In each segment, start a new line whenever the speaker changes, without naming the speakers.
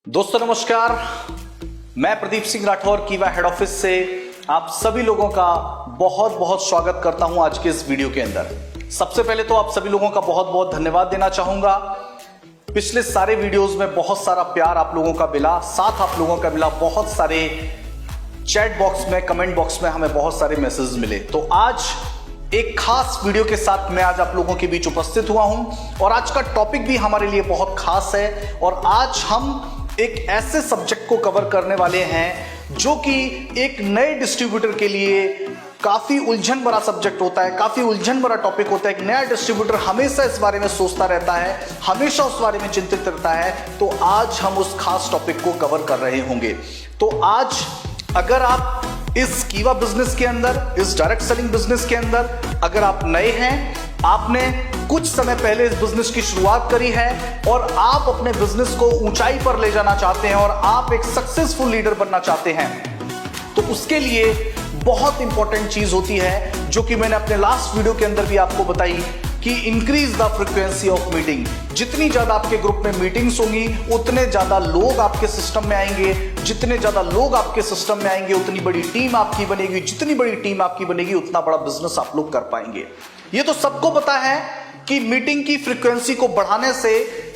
दोस्तों नमस्कार, मैं प्रदीप सिंह राठौर कीवा हेड ऑफिस से आप सभी लोगों का बहुत बहुत स्वागत करता हूं आज के इस वीडियो के अंदर। सबसे पहले तो आप सभी लोगों का बहुत बहुत धन्यवाद देना चाहूंगा। पिछले सारे वीडियोस में बहुत सारा प्यार आप लोगों का मिला, साथ आप लोगों का मिला, बहुत सारे चैट बॉक्स में, कमेंट बॉक्स में हमें बहुत सारे मैसेज मिले। तो आज एक खास वीडियो के साथ मैं आज आप लोगों के बीच उपस्थित हुआ हूं और आज का टॉपिक भी हमारे लिए बहुत खास है। और आज हम एक ऐसे सब्जेक्ट को कवर करने वाले हैं जो कि एक नए डिस्ट्रीब्यूटर के लिए काफी उलझन भरा सब्जेक्ट होता है, काफी उलझन भरा टॉपिक होता है। एक नया डिस्ट्रीब्यूटर हमेशा इस बारे में सोचता रहता है, हमेशा उस बारे में चिंतित रहता है। तो आज हम उस खास टॉपिक को कवर कर रहे होंगे। तो आज अगर आप इस कीवा बिजनेस के अंदर, इस डायरेक्ट सेलिंग बिजनेस के अंदर अगर आप नए हैं, आपने कुछ समय पहले इस बिजनेस की शुरुआत करी है और आप अपने बिजनेस को ऊंचाई पर ले जाना चाहते हैं और आप एक सक्सेसफुल लीडर बनना चाहते हैं, तो उसके लिए बहुत इंपॉर्टेंट चीज होती है जो कि मैंने अपने लास्ट वीडियो के अंदर भी आपको बताई कि increase the frequency of meeting. जितनी ज्यादा आपके ग्रुप में मीटिंग्स होंगी उतने ज्यादा लोग आपके सिस्टम में आएंगे, जितने ज्यादा लोग आपके सिस्टम में आएंगे उतनी बड़ी टीम आपकी बनेगी, जितनी बड़ी टीम आपकी बनेगी उतना बड़ा बिजनेस आप लोग कर पाएंगे। ये तो सबको पता है कि मीटिंग की फ्रीक्वेंसी को बढ़ाने से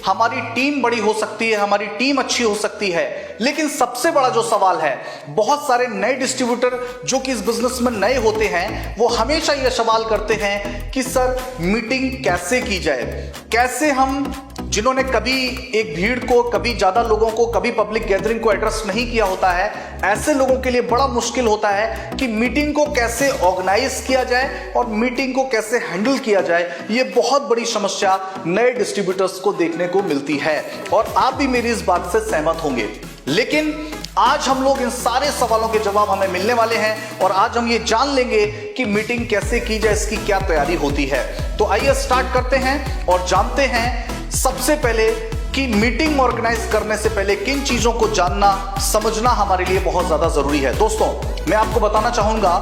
हमारी टीम बड़ी हो सकती है, हमारी टीम अच्छी हो सकती है। लेकिन सबसे बड़ा जो सवाल है, बहुत सारे नए डिस्ट्रीब्यूटर जो कि इस बिजनेस में नए होते हैं वो हमेशा यह सवाल करते हैं कि सर मीटिंग कैसे की जाए, कैसे हम जिन्होंने कभी एक भीड़ को, कभी ज्यादा लोगों को, कभी पब्लिक गैदरिंग को एड्रेस नहीं किया होता है, ऐसे लोगों के लिए बड़ा मुश्किल होता है कि मीटिंग को कैसे ऑर्गेनाइज किया जाए और मीटिंग को कैसे हैंडल किया जाए। ये बहुत बड़ी समस्या नए डिस्ट्रीब्यूटर्स को देखने को मिलती है और आप भी मेरी इस बात से सहमत होंगे। लेकिन आज हम लोग इन सारे सवालों के जवाब हमें मिलने वाले हैं और आज हम ये जान लेंगे कि मीटिंग कैसे की जाए, इसकी क्या तैयारी होती है। तो आइए स्टार्ट करते हैं और जानते हैं सबसे पहले कि मीटिंग ऑर्गेनाइज करने से पहले किन चीजों को जानना, समझना हमारे लिए बहुत ज्यादा जरूरी है। दोस्तों मैं आपको बताना चाहूंगा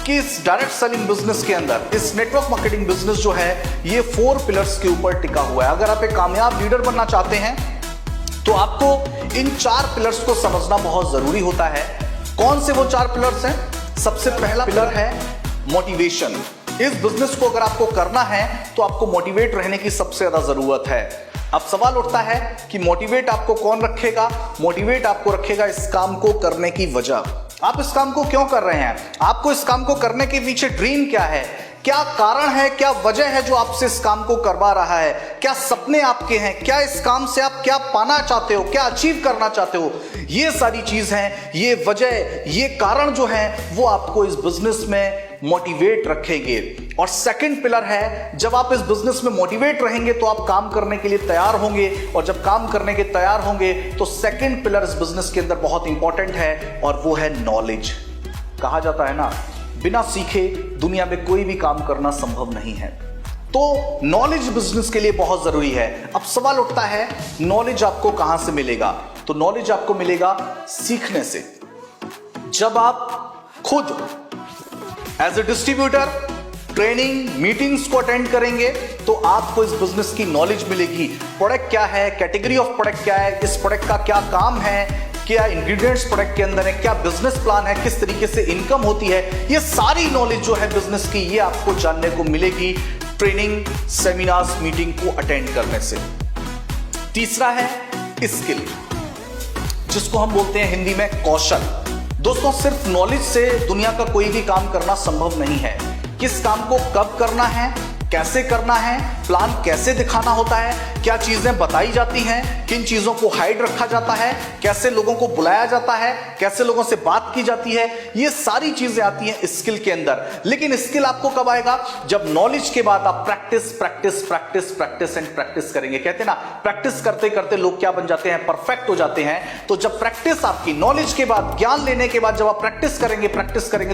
कि इस डायरेक्ट सेलिंग बिजनेस के अंदर, इस नेटवर्क मार्केटिंग बिजनेस जो है ये 4 पिलर्स के ऊपर टिका हुआ है। अगर आप एक कामयाब लीडर बनना चाहते हैं तो आपको इन 4 पिलर्स को समझना बहुत जरूरी होता है। कौन से वो 4 पिलर्स हैं? सबसे पहला पिलर है मोटिवेशन। इस बिजनेस को अगर आपको करना है तो आपको मोटिवेट रहने की सबसे ज्यादा जरूरत है। अब सवाल उठता है कि मोटिवेट आपको कौन रखेगा? मोटिवेट आपको रखेगा इस काम को करने की वजह। आप इस काम को क्यों कर रहे हैं? आपको इस काम को करने के पीछे ड्रीम क्या है? क्या कारण है, क्या वजह है जो आपसे इस काम को करवा रहा है? क्या सपने आपके हैं? क्या इस काम से आप क्या पाना चाहते हो, क्या अचीव करना चाहते हो? ये सारी चीज हैं, ये वजह, ये कारण जो है वो आपको इस बिजनेस में मोटिवेट रखेंगे। और सेकंड पिलर है, जब आप इस बिजनेस में मोटिवेट रहेंगे तो आप काम करने के लिए तैयार होंगे और जब काम करने के तैयार होंगे तो सेकंड पिलर इस बिजनेस के अंदर बहुत इंपॉर्टेंट है और वो है नॉलेज। कहा जाता है ना, बिना सीखे दुनिया में कोई भी काम करना संभव नहीं है। तो नॉलेज बिजनेस के लिए बहुत जरूरी है। अब सवाल उठता है नॉलेज आपको कहां से मिलेगा? तो नॉलेज आपको मिलेगा सीखने से। जब आप खुद as a distributor training, meetings को अटेंड करेंगे तो आपको इस बिजनेस की नॉलेज मिलेगी। प्रोडक्ट क्या है, कैटेगरी ऑफ प्रोडक्ट क्या है, इस प्रोडक्ट का क्या काम है, क्या इंग्रेडिएंट्स प्रोडक्ट के अंदर है, क्या बिजनेस प्लान है, किस तरीके से इनकम होती है, ये सारी नॉलेज जो है बिजनेस की, ये आपको जानने को मिलेगी ट्रेनिंग, सेमिनार्स, मीटिंग को अटेंड करने से। तीसरा है स्किल, जिसको हम बोलते हैं हिंदी में कौशल। दोस्तों सिर्फ नॉलेज से दुनिया का कोई भी काम करना संभव नहीं है। किस काम को कब करना है, कैसे करना है, प्लान कैसे दिखाना होता है, क्या चीजें बताई जाती हैं, किन चीजों को हाइड रखा जाता है, कैसे लोगों को बुलाया जाता है, कैसे लोगों से बात की जाती है, ये सारी चीजें आती हैं स्किल के अंदर। लेकिन स्किल आपको कब आएगा? जब नॉलेज के बाद आप practice practice practice practice and practice करेंगे। कहते हैं ना, प्रैक्टिस करते करते लोग क्या बन जाते हैं? परफेक्ट हो जाते हैं। तो जब प्रैक्टिस आपकी, नॉलेज के बाद, ज्ञान लेने के बाद जब आप प्रैक्टिस करेंगे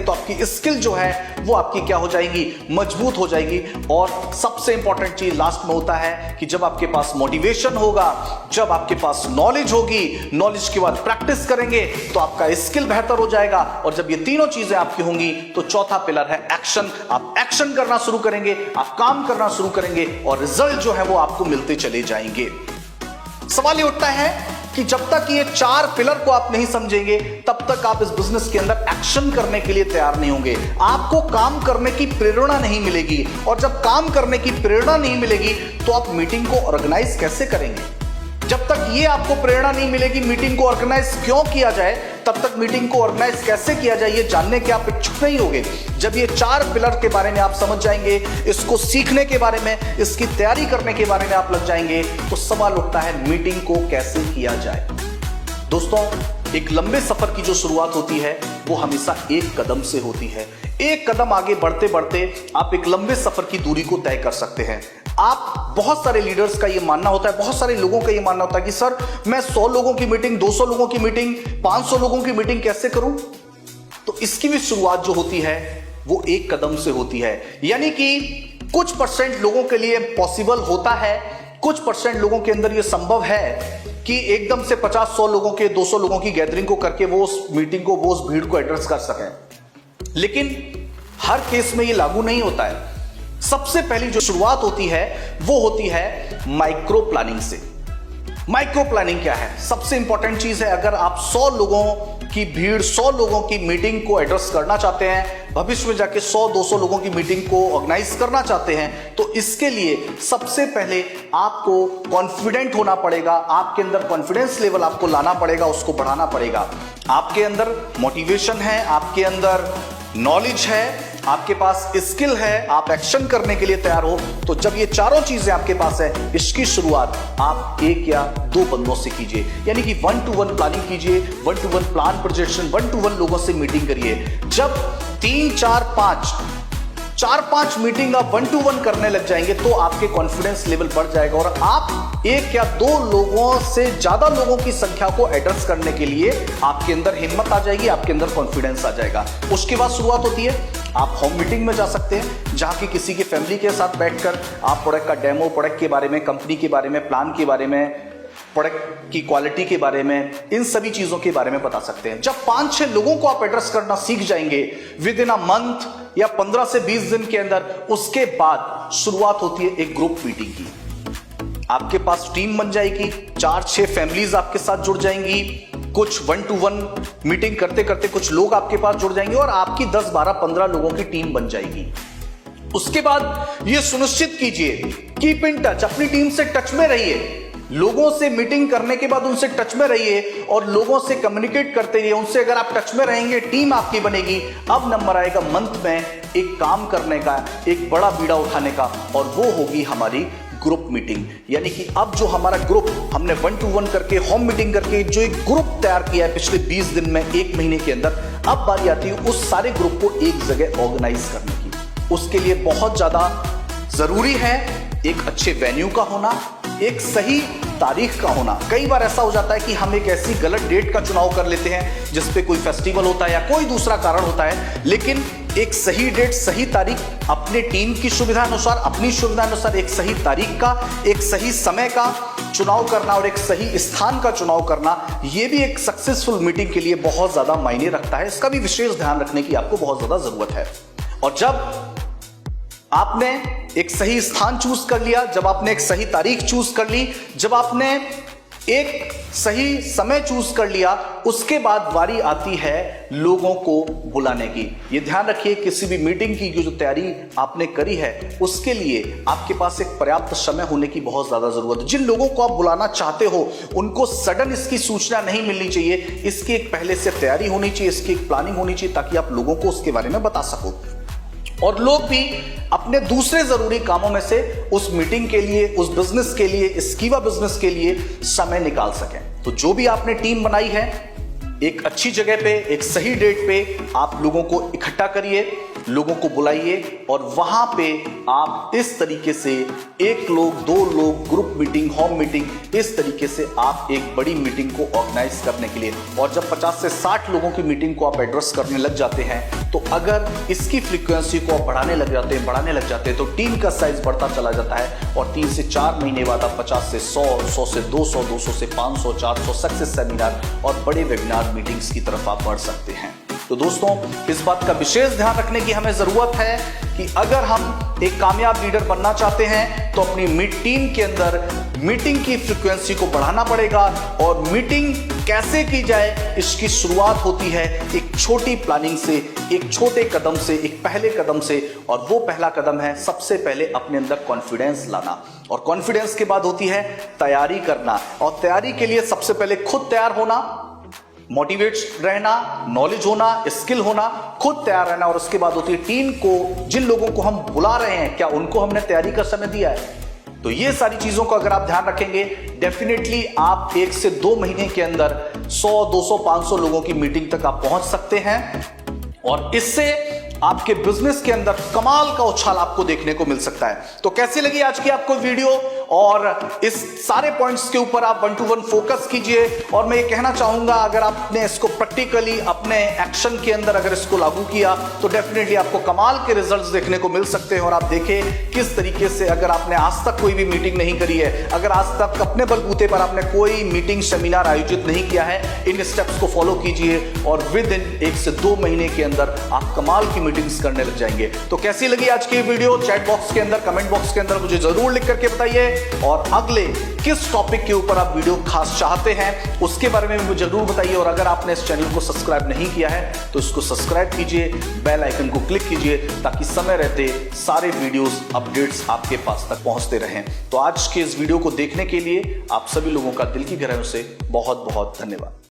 तो आपकी स्किल जो है वो आपकी क्या हो जाएगी? मजबूत हो जाएगी। और सबसे इंपॉर्टेंट चीज लास्ट में होता है कि जब आपके पास मोटिवेशन होगा, जब आपके पास नॉलेज होगी, नॉलेज के बाद प्रैक्टिस करेंगे तो आपका स्किल बेहतर हो जाएगा। और जब ये तीनों चीजें आपकी होंगी तो चौथा पिलर है एक्शन। आप एक्शन करना शुरू करेंगे, आप काम करना शुरू करेंगे और रिजल्ट जो है वो आपको मिलते चले जाएंगे। सवाल ये उठता है कि जब तक ये 4 पिलर को आप नहीं समझेंगे तब तक आप इस बिजनेस के अंदर एक्शन करने के लिए तैयार नहीं होंगे। आपको काम करने की प्रेरणा नहीं मिलेगी, और जब काम करने की प्रेरणा नहीं मिलेगी तो आप मीटिंग को ऑर्गेनाइज कैसे करेंगे? जब तक ये आपको प्रेरणा नहीं मिलेगी मीटिंग को ऑर्गेनाइज क्यों किया जाए, तब तक मीटिंग को ऑर्गेनाइज कैसे किया जाए ये जानने के आप इच्छुक नहीं होंगे। जब ये 4 पिलर के बारे में आप समझ जाएंगे, इसको सीखने के बारे में, इसकी तैयारी करने के बारे में आप लग जाएंगे, तो सवाल उठता है मीटिंग को कैसे किया जाए। दोस्तों, एक लंबे सफर की जो शुरुआत होती है वो हमेशा एक कदम से होती है। एक कदम आगे बढ़ते बढ़ते आप एक लंबे सफर की दूरी को तय कर सकते हैं। आप बहुत सारे लीडर्स का ये मानना होता है, बहुत सारे लोगों का ये मानना होता है कि सर मैं 100 लोगों की मीटिंग, 200 लोगों की मीटिंग, 500 लोगों की मीटिंग कैसे करूं? तो इसकी भी शुरुआत जो होती है वो एक कदम से होती है। यानी कि कुछ परसेंट लोगों के लिए पॉसिबल होता है, कुछ परसेंट लोगों के अंदर ये संभव है कि एकदम से 50-100 लोगों के, 200 लोगों की गैदरिंग को करके वो उस मीटिंग को, वो उस भीड़ को एड्रेस कर सकें। लेकिन हर केस में ये लागू नहीं होता है। सबसे पहली जो शुरुआत होती है वो होती है माइक्रो प्लानिंग से। माइक्रो प्लानिंग क्या है? सबसे इंपॉर्टेंट चीज है, अगर आप 100 लोगों की भीड़, 100 लोगों की मीटिंग को एड्रेस करना चाहते हैं, भविष्य में जाके 100-200 लोगों की मीटिंग को ऑर्गेनाइज करना चाहते हैं, तो इसके लिए सबसे पहले आपको कॉन्फिडेंट होना पड़ेगा। आपके अंदर कॉन्फिडेंस लेवल आपको लाना पड़ेगा, उसको बढ़ाना पड़ेगा। आपके अंदर मोटिवेशन है, आपके अंदर नॉलेज है, आपके पास स्किल है, आप एक्शन करने के लिए तैयार हो। तो जब ये चारों चीजें आपके पास है, इसकी शुरुआत आप 1 या 2 बंदों से कीजिए। यानी कि 1-to-1 प्लानिंग कीजिए, 1-to-1 प्लान प्रोजेक्शन, 1-to-1 लोगों से मीटिंग करिए। जब 3, 4, 5 मीटिंग आप 1-to-1 करने लग जाएंगे तो आपके कॉन्फिडेंस लेवल बढ़ जाएगा, और आप 1 या 2 लोगों से ज्यादा लोगों की संख्या को एड्रेस करने के लिए आपके अंदर हिम्मत आ जाएगी, आपके अंदर कॉन्फिडेंस आ जाएगा। उसके बाद शुरुआत होती है, आप होम मीटिंग में जा सकते हैं, जहां की किसी की फैमिली के साथ बैठकर आप प्रोडक्ट का डेमो, प्रोडक्ट के बारे में, कंपनी के बारे में, प्लान के बारे में, प्रोडक्ट की क्वालिटी के बारे में, इन सभी चीजों के बारे में बता सकते हैं। जब 5-6 लोगों को आप एड्रेस करना सीख जाएंगे विद इन अ मंथ या 15 से 20 दिन के अंदर, उसके बाद शुरुआत होती है एक ग्रुप मीटिंग की। आपके पास टीम बन जाएगी, 4-6 फैमिलीज आपके साथ जुड़ जाएंगी, कुछ 1-to-1 मीटिंग करते करते कुछ लोग आपके पास जुड़ जाएंगे और आपकी 10, 12, 15 लोगों की टीम बन जाएगी। उसके बाद यह सुनिश्चित कीजिए, कीप इन टच, अपनी टीम से टच में रहिए। लोगों से मीटिंग करने के बाद उनसे टच में रहिए और लोगों से कम्युनिकेट करते रहिए। उनसे अगर आप टच में रहेंगे, टीम आपकी बनेगी। अब नंबर आएगा मंथ में एक काम करने का, एक बड़ा बीड़ा उठाने का, और वो होगी हमारी ग्रुप मीटिंग। यानी कि अब जो हमारा ग्रुप, हमने 1-to-1 करके, होम मीटिंग करके जो एक ग्रुप तैयार किया है पिछले 20 दिन में, 1 महीने के अंदर, अब बारी आती है उस सारे ग्रुप को एक जगह ऑर्गेनाइज करने की। उसके लिए बहुत ज्यादा जरूरी है एक अच्छे वेन्यू का होना, एक सही तारीख का होना। कई बार ऐसा हो जाता है कि हम एक ऐसी गलत डेट का चुनाव कर लेते हैं जिसपे कोई फेस्टिवल होता है या कोई दूसरा कारण होता है, लेकिन एक सही डेट, सही तारीख, अपने टीम की सुविधा अनुसार, अपनी सुविधा अनुसार एक सही तारीख का, एक सही समय का चुनाव करना और एक सही स्थान का चुनाव करना, यह भी एक सक्सेसफुल मीटिंग के लिए बहुत ज्यादा मायने रखता है। इसका भी विशेष ध्यान रखने की आपको बहुत ज्यादा जरूरत है। और जब आपने एक सही स्थान चूज कर लिया, जब आपने एक सही तारीख चूज कर ली, जब आपने एक सही समय चूज कर लिया, उसके बाद वारी आती है लोगों को बुलाने की। ये ध्यान रखिए, किसी भी मीटिंग की जो तैयारी आपने करी है उसके लिए आपके पास एक पर्याप्त समय होने की बहुत ज्यादा जरूरत है। जिन लोगों को आप बुलाना चाहते हो उनको सडन इसकी सूचना नहीं मिलनी चाहिए, इसकी एक पहले से तैयारी होनी चाहिए, इसकी एक प्लानिंग होनी चाहिए, ताकि आप लोगों को उसके बारे में बता सको और लोग भी अपने दूसरे जरूरी कामों में से उस मीटिंग के लिए, उस बिजनेस के लिए, स्कीवा बिजनेस के लिए समय निकाल सकें। तो जो भी आपने टीम बनाई है, एक अच्छी जगह पे, एक सही डेट पे आप लोगों को इकट्ठा करिए, लोगों को बुलाइए और वहां पे आप इस तरीके से 1 लोग, 2 लोग, ग्रुप मीटिंग, होम मीटिंग, इस तरीके से आप एक बड़ी मीटिंग को ऑर्गेनाइज करने के लिए। और जब 50 से 60 लोगों की मीटिंग को आप एड्रेस करने लग जाते हैं, तो अगर इसकी फ्रीक्वेंसी को आप बढ़ाने लग जाते हैं तो टीम का साइज बढ़ता चला जाता है और 3 से 4 महीने बाद आप 50 से 100, 100 से 200, 200 से 500, 400 सक्सेस सेमिनार और बड़े वेबिनार मीटिंग्स की तरफ आप बढ़ सकते हैं। तो दोस्तों, इस बात का विशेष ध्यान रखने की हमें जरूरत है कि अगर हम एक कामयाब लीडर बनना चाहते हैं तो अपनी टीम के अंदर मीटिंग की फ्रीक्वेंसी को बढ़ाना पड़ेगा। और मीटिंग कैसे की जाए, इसकी शुरुआत होती है एक छोटी प्लानिंग से, एक छोटे कदम से, एक पहले कदम से। और वो पहला कदम है सबसे पहले अपने अंदर कॉन्फिडेंस लाना, और कॉन्फिडेंस के बाद होती है तैयारी करना। और तैयारी के लिए सबसे पहले खुद तैयार होना, मोटिवेट रहना, नॉलेज होना, स्किल होना, खुद तैयार रहना। और उसके बाद होती है टीम को, जिन लोगों को हम बुला रहे हैं क्या उनको हमने तैयारी का समय दिया है। तो ये सारी चीजों का अगर आप ध्यान रखेंगे, डेफिनेटली आप 1 से 2 महीने के अंदर 100, 200, 500 लोगों की मीटिंग तक आप पहुंच सकते हैं। और इससे आपके बिजनेस के अंदर कमाल का उछाल आपको देखने को मिल सकता है। तो कैसी लगी आज की आपको वीडियो, और इस सारे पॉइंट्स के ऊपर आप 1 to 1 फोकस कीजिए। और मैं ये कहना चाहूंगा, अगर आपने इसको प्रैक्टिकली अपने एक्शन के अंदर अगर इसको लागू किया तो डेफिनेटली आपको कमाल के रिजल्ट्स देखने को मिल सकते हैं। और आप देखें किस तरीके से, अगर आपने आज तक कोई भी मीटिंग नहीं करी है, अगर आज तक अपने बलबूते पर आपने कोई मीटिंग सेमिनार आयोजित नहीं किया है, इन स्टेप्स को फॉलो कीजिए और विद इन 1 से 2 महीने के अंदर आप कमाल की मीटिंग्स करने लग जाएंगे। तो कैसी लगी आज की वीडियो, चैट बॉक्स के अंदर, कमेंट बॉक्स के अंदर मुझे जरूर लिख करके बताइए। और अगले किस टॉपिक के ऊपर आप वीडियो खास चाहते हैं उसके बारे में मुझे जरूर बताइए। और अगर आपने इस चैनल को सब्सक्राइब नहीं किया है तो इसको सब्सक्राइब कीजिए, बेल आइकन को क्लिक कीजिए, ताकि समय रहते सारे वीडियोस, अपडेट्स आपके पास तक पहुंचते रहें। तो आज के इस वीडियो को देखने के लिए आप सभी लोगों का दिल की गहराइयों से बहुत बहुत धन्यवाद।